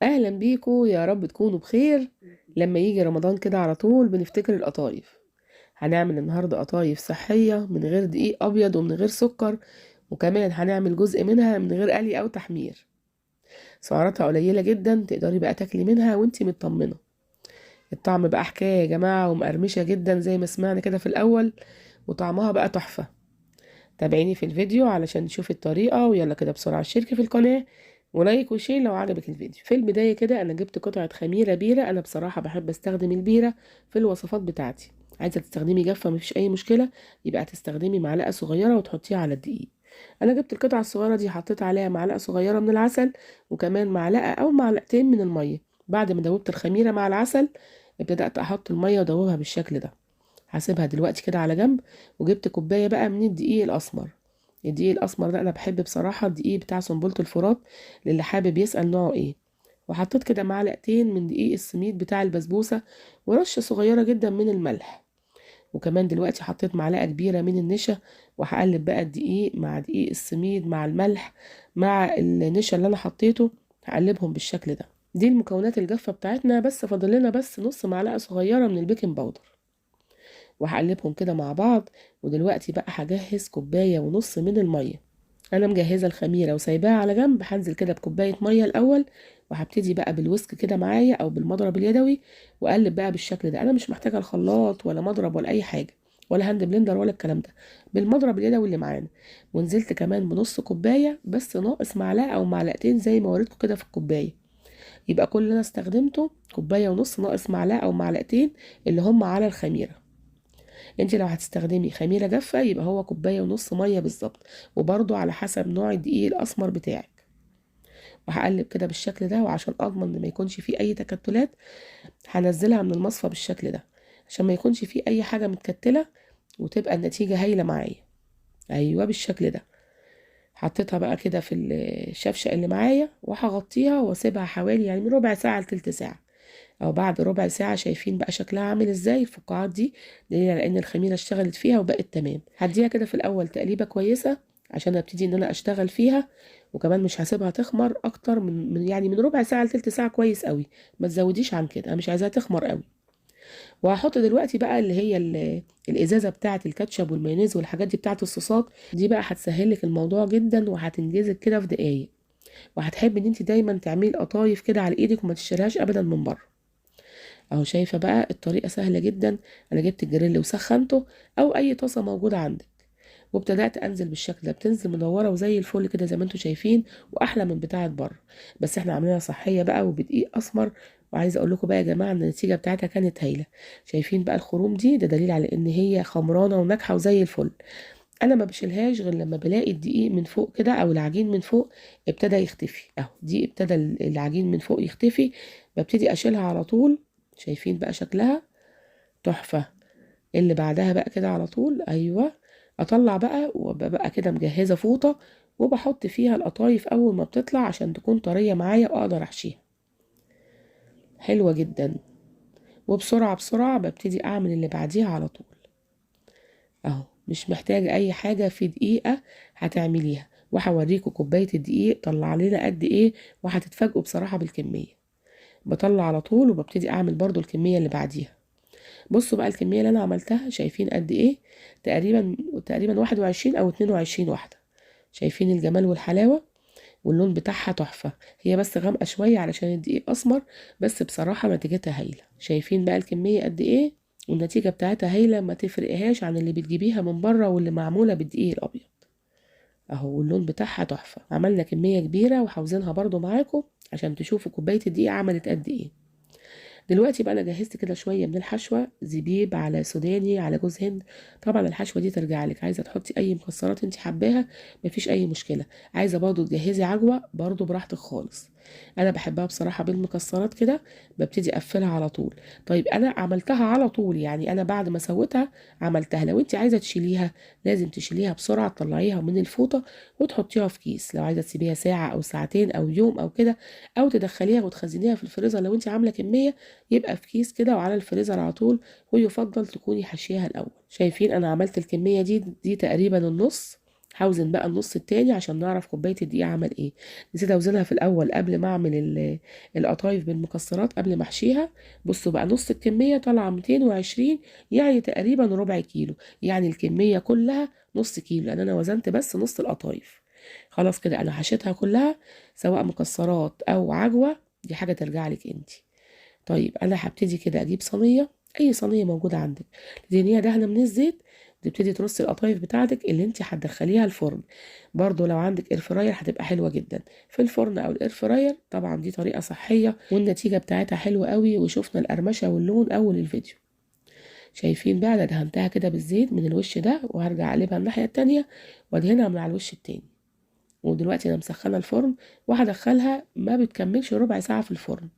اهلا بيكم، يا رب تكونوا بخير. لما يجي رمضان كده على طول بنفتكر القطايف. هنعمل النهارده قطايف صحيه من غير دقيق ابيض ومن غير سكر، وكمان هنعمل جزء منها من غير قلي او تحمير. سعراتها قليله جدا، تقدري بقى تاكلي منها وانتي مطمنه. الطعم بقى حكايه يا جماعه، ومقرمشه جدا زي ما سمعنا كده في الاول، وطعمها بقى تحفه. تابعيني في الفيديو علشان تشوفي الطريقة، ويلا كده بسرعة اشتركي في القناة ولايك وشير لو عجبك الفيديو. في البداية كده انا جبت قطعة خميرة بيرة، انا بصراحة بحب استخدم البيرة في الوصفات بتاعتي. عايزة تستخدمي جافة مفيش اي مشكلة، يبقى هتستخدمي معلقة صغيرة وتحطيها على الدقيق. انا جبت القطعة الصغيرة دي، حطيت عليها معلقة صغيرة من العسل، وكمان معلقة او معلقتين من المية. بعد ما دوبت الخميرة مع العسل، بدأت احط المية وادوبها بالشكل ده. هسيبها دلوقتي كده على جنب. وجبت كوباية بقى من الدقيق الاسمر. الدقيق الاسمر ده انا بحب بصراحه الدقيق بتاع سنبله الفرات، للي حابب يسال نوعه ايه. وحطيت كده معلقتين من دقيق السميد بتاع البسبوسه، ورشه صغيره جدا من الملح. وكمان دلوقتي حطيت معلقه كبيره من النشا. وهقلب بقى الدقيق مع دقيق السميد مع الملح مع النشا اللي انا حطيته. هقلبهم بالشكل ده. دي المكونات الجافه بتاعتنا، بس فاضل لنا بس نص معلقه صغيره من البيكنج باودر. وهقلبهم كده مع بعض. ودلوقتي بقى هجهز كوبايه ونص من الميه. انا مجهزه الخميره وسايباها على جنب، هنزل كده بكوبايه ميه الاول. وهبتدي بقى بالويسك كده معايا او بالمضرب اليدوي، واقلب بقى بالشكل ده. انا مش محتاجه الخلاط ولا مضرب ولا اي حاجه، ولا هاند بلندر ولا الكلام ده. بالمضرب اليدوي اللي معانا. ونزلت كمان بنص كوبايه، بس ناقص معلقه او معلقتين زي ما وريتكم كده في الكوبايه. يبقى كل اللي انا استخدمته كوبايه ونص ناقص معلقه او معلقتين، اللي هم على الخميره. انت لو هتستخدمي خميره جافه يبقى هو كوبايه ونص ميه بالظبط، وبرضو على حسب نوع الدقيق الاسمر بتاعك. وهقلب كده بالشكل ده، وعشان اضمن ان ما يكونش فيه اي تكتلات هنزلها من المصفى بالشكل ده، عشان ما يكونش فيه اي حاجه متكتله، وتبقى النتيجه هايله معايا. ايوه بالشكل ده. حطيتها بقى كده في الشفشق اللي معايا، وهغطيها واسيبها حوالي يعني من ربع ساعه لتلت ساعه. او بعد ربع ساعة شايفين بقى شكلها عامل ازاي الفقاعات دي، دليل على ان الخميرة اشتغلت فيها وبقت تمام. هديها كده في الاول تقليبة كويسة عشان ابتدي ان انا اشتغل فيها. وكمان مش هسيبها تخمر اكتر يعني من ربع ساعة لتلت ساعة، كويس قوي. ما تزوديش عن كده، انا مش عايزاها تخمر قوي. وهحط دلوقتي بقى اللي هي الازازة بتاعة الكاتشب والمايونيز والحاجات دي بتاعة الصوصات دي، بقى هتسهلك الموضوع جدا وهتنجزك كده في دقايق. وهتحبي ان انت دايما تعملي القطايف كده على ايدك وما تشتريهاش ابدا من بره. اهو شايفة بقى الطريقة سهلة جدا. انا جبت الجريل وسخنته، او اي طاسة موجودة عندك. وابتدأت انزل بالشكل ده، بتنزل مدورة وزي الفل كده زي ما انتم شايفين، واحلى من بتاعة بره. بس احنا عاملينها صحية بقى وبدقيق اسمر. وعايزه اقول لكم بقى يا جماعه ان النتيجه بتاعتها كانت هايله. شايفين بقى الخروم دي، ده دليل على ان هي خمرانه وناجحه وزي الفل. انا ما بشيلهاش غير لما بلاقي الدقيق من فوق كده او العجين من فوق ابتدى يختفي. اهو دي ابتدى العجين من فوق يختفي، ببتدي اشيلها على طول. شايفين بقى شكلها تحفة. اللي بعدها بقى كده على طول، ايوه. اطلع بقى وابقى بقى كده مجهزة فوطة، وبحط فيها القطايف اول ما بتطلع عشان تكون طرية معايا واقدر احشيها. حلوة جدا. وبسرعة بسرعة ببتدي اعمل اللي بعديها على طول. اهو مش محتاجة اي حاجة، في دقيقة هتعمليها. وهوريكم كوباية الدقيق طلع لنا قد ايه، وهتتفاجئوا بصراحة بالكمية. بطلع على طول وببتدي اعمل برضو الكمية اللي بعديها. بصوا بقى الكمية اللي انا عملتها، شايفين قد ايه؟ تقريبا 21 او 22 واحدة. شايفين الجمال والحلاوة؟ واللون بتاعها تحفة. هي بس غامقة شوية علشان الدقيق اسمر، بس بصراحة نتيجتها هايلة. شايفين بقى الكمية قد ايه؟ والنتيجة بتاعتها هايلة، ما تفرقهاش عن اللي بتجيبيها من بره واللي معمولة بالدقيق الابيض. اهو واللون بتاعها تحفة. عملنا كمية كبيرة وحوزنها برضو معاكم عشان تشوفوا كوباية الدقيق عملت قد ايه. دلوقتي بقى انا جهزت كده شويه من الحشوه، زبيب على سوداني على جوز هند. طبعا الحشوه دي ترجع لك، عايزه تحطي اي مكسرات انت حباها مفيش اي مشكله. عايزه برضو تجهزي عجوه برضو براحتك خالص. انا بحبها بصراحه بالمكسرات كده، ببتدي اقفلها على طول. طيب انا عملتها على طول، يعني انا بعد ما سويتها عملتها. لو انت عايزه تشيليها لازم تشيليها بسرعه، تطلعيها من الفوطه وتحطيها في كيس. لو عايزه تسيبيها ساعه او ساعتين او يوم او كده، او تدخليها وتخزنيها في الفريزر لو انت عامله كميه، يبقى في كيس كده وعلى الفريزر على طول. ويفضل تكوني حاشيها الاول. شايفين انا عملت الكميه دي تقريبا النص. هوزن بقى النص التاني عشان نعرف كوبايه الدقيق عمل ايه. نسيت اوزنها في الاول قبل ما اعمل القطايف بالمكسرات قبل ما احشيها. بصوا بقى نص الكميه طالعه 220، يعني تقريبا ربع كيلو، يعني الكميه كلها نص كيلو، لان انا وزنت بس نص القطايف. خلاص كده انا حشيتها كلها، سواء مكسرات او عجوه، دي حاجه ترجع لك انت. طيب انا هبتدي كده اجيب صينيه، اي صينيه موجوده عندك، تدهنيها دهنه من الزيت، تبتدي ترصي القطايف بتاعتك اللي انت هتدخليها الفرن. برضو لو عندك اير فراير هتبقى حلوه جدا، في الفرن او الاير فراير طبعا دي طريقه صحيه والنتيجه بتاعتها حلوه قوي، وشفنا القرمشه واللون اول الفيديو. شايفين بقى انا دهنتها كده بالزيت من الوش ده، وهرجع اقلبها الناحيه التانيه وادهنها من على الوش التاني. ودلوقتي انا مسخنه الفرن، وهدخلها ما بتكملش ربع ساعه في الفرن.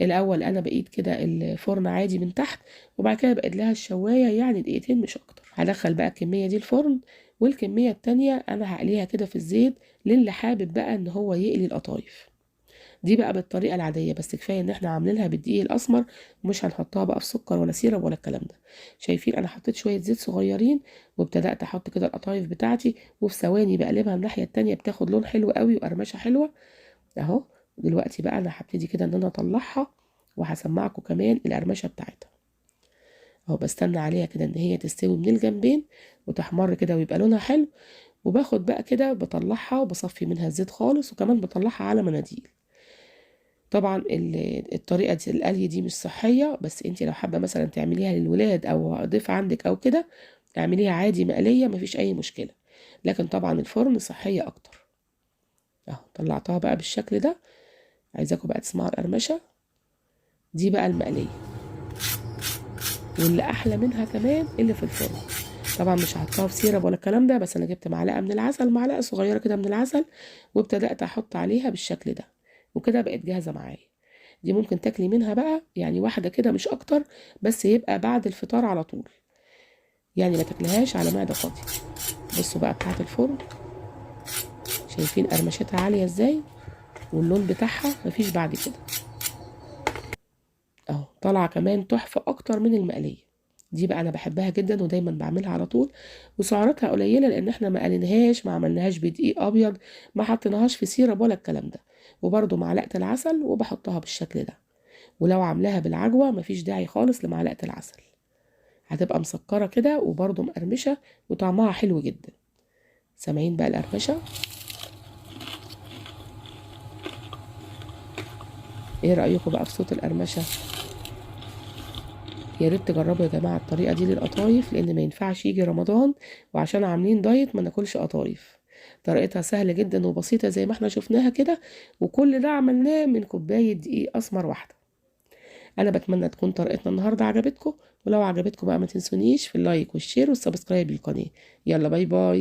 الاول انا بقيت كده الفرن عادي من تحت، وبعد كده بقيت لها الشوايه، يعني دقيقتين مش اكتر. هدخل بقى الكميه دي الفرن، والكميه التانية انا هقليها كده في الزيت للي حابب بقى ان هو يقلي القطايف. دي بقى بالطريقه العاديه، بس كفايه ان احنا عاملينها بالدقيق الاسمر، ومش هنحطها بقى في سكر ولا سيرب ولا الكلام ده. شايفين انا حطيت شويه زيت صغيرين، وابتدات احط كده القطايف بتاعتي، وفي ثواني بقلبها الناحيه التانية، بتاخد لون حلو قوي وقرمشه حلوه اهو. دلوقتي بقى انا هبتدي كده ان انا اطلعها، وهسمعكم كمان القرمشه بتاعتها اهو. بستنى عليها كده ان هي تستوي من الجنبين وتحمر كده ويبقى لونها حلو، وباخد بقى كده بطلعها وبصفي منها الزيت خالص، وكمان بطلعها على مناديل. طبعا الطريقه دي القلي دي مش صحيه، بس انت لو حابه مثلا تعمليها للولاد او ضيف عندك او كده، اعمليها عادي مقليه مفيش اي مشكله، لكن طبعا الفرن صحيه اكتر اهو. طلعتها بقى بالشكل ده، عايزاكم بقى تسمعوا القرمشه دي بقى المقليه، واللي احلى منها كمان اللي في الفرن. طبعا مش هحطها في سيرب ولا الكلام ده، بس انا جبت معلقه من العسل، معلقه صغيره كده من العسل، وابتدات احط عليها بالشكل ده، وكده بقت جاهزه معايا. دي ممكن تاكلي منها بقى يعني واحده كده مش اكتر، بس يبقى بعد الفطار على طول، يعني ما تاكلهاش على معده فاضيه. بصوا بقى بتاعه الفرن، شايفين قرمشتها عاليه ازاي، واللون بتاعها مفيش بعد كده اهو. طالعه كمان تحفه اكتر من المقليه. دي بقى انا بحبها جدا ودايما بعملها على طول، وسعراتها قليله لان احنا ما قليناهاش، ما عملناهاش بدقيق ابيض، ما حطيناهاش في سيرب ولا الكلام ده. وبرده معلقه العسل وبحطها بالشكل ده. ولو عاملاها بالعجوه مفيش داعي خالص لمعلقه العسل، هتبقى مسكره كده وبرده مقرمشه وطعمها حلو جدا. سامعين بقى القرمشه؟ ايه رايكم بقى في صوت القرمشه؟ يا ريت تجربوا يا جماعه الطريقه دي للقطايف، لان ما ينفعش يجي رمضان وعشان عاملين دايت ما ناكلش قطايف. طريقتها سهله جدا وبسيطه زي ما احنا شفناها كده، وكل ده عملناه من كوبايه دقيق اسمر واحده. انا بتمنى تكون طريقتنا النهارده عجبتكم، ولو عجبتكم بقى ما تنسونيش في اللايك والشير والسبسكرايب للقناه. يلا باي باي.